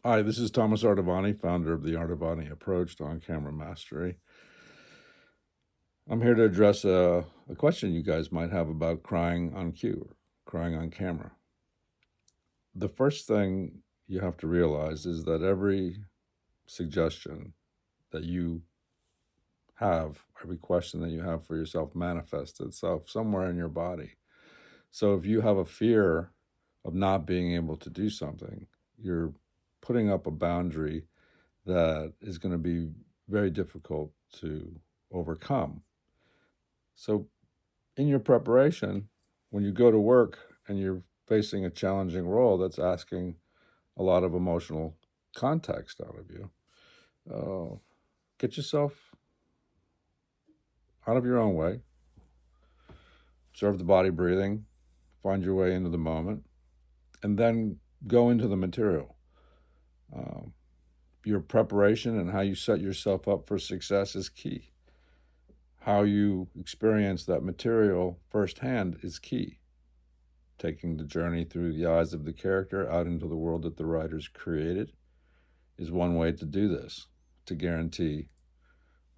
Hi, this is Thomas Artavani, founder of the Artavani Approach to On-Camera Mastery. I'm here to address a question you guys might have about crying on cue or crying on camera. The first thing you have to realize is that every suggestion that you have, every question that you have for yourself manifests itself somewhere in your body. So if you have a fear of not being able to do something, you're putting up a boundary that is going to be very difficult to overcome. So, in your preparation, when you go to work and you're facing a challenging role that's asking a lot of emotional context out of you, get yourself out of your own way, observe the body breathing, find your way into the moment, and then go into the material. Your preparation and how you set yourself up for success is key. How you experience that material firsthand is key. Taking the journey through the eyes of the character out into the world that the writers created is one way to do this, to guarantee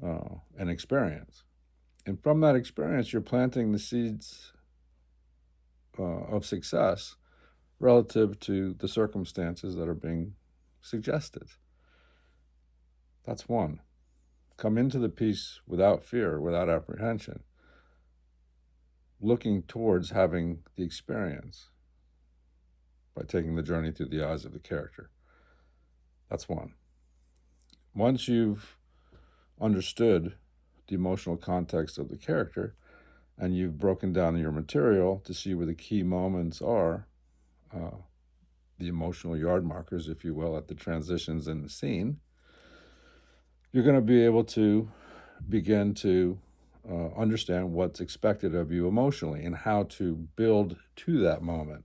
an experience. And from that experience, you're planting the seeds of success relative to the circumstances that are being suggested. That's one. Come into the piece without fear, without apprehension, looking towards having the experience by taking the journey through the eyes of the character. That's one. Once you've understood the emotional context of the character and you've broken down your material to see where the key moments are, the emotional yard markers, if you will, at the transitions in the scene, you're going to be able to begin to understand what's expected of you emotionally and how to build to that moment.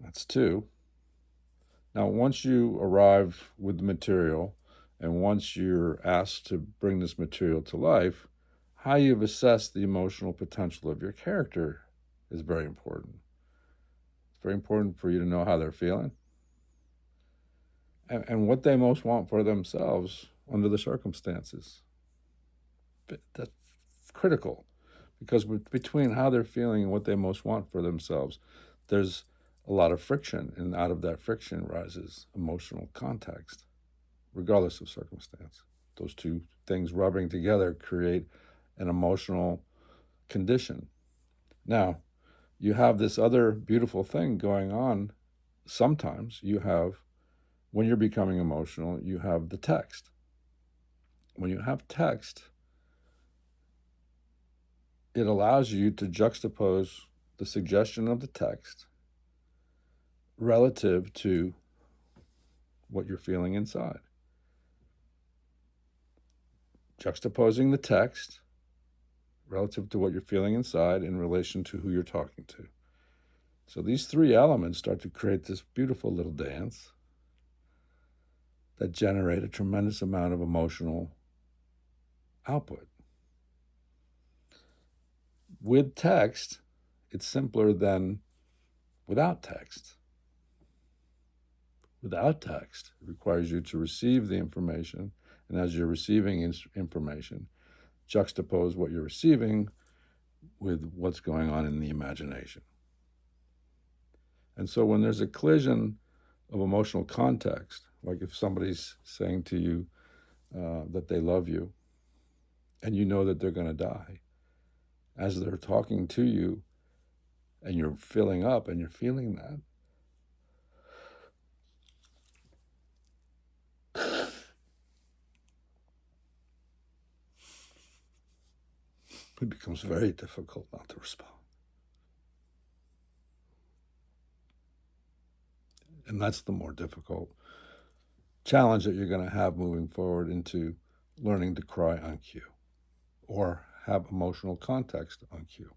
That's two. Now, once you arrive with the material and once you're asked to bring this material to life, how you've assessed the emotional potential of your character is very important. It's very important for you to know how they're feeling and what they most want for themselves under the circumstances. That's critical because between how they're feeling and what they most want for themselves, there's a lot of friction, and out of that friction rises emotional context, regardless of circumstance. Those two things rubbing together create an emotional condition. Now, you have this other beautiful thing going on. Sometimes you have, when you're becoming emotional, you have the text. When you have text, it allows you to juxtapose the suggestion of the text relative to what you're feeling inside. Juxtaposing the text relative to what you're feeling inside in relation to who you're talking to. So these three elements start to create this beautiful little dance that generate a tremendous amount of emotional output. With text, it's simpler than without text. Without text, it requires you to receive the information, and as you're receiving information, juxtapose what you're receiving with what's going on in the imagination. And so when there's a collision of emotional context, like if somebody's saying to you that they love you, and you know that they're going to die, as they're talking to you, and you're filling up and you're feeling that, it becomes very difficult not to respond. And that's the more difficult challenge that you're going to have moving forward into learning to cry on cue or have emotional context on cue.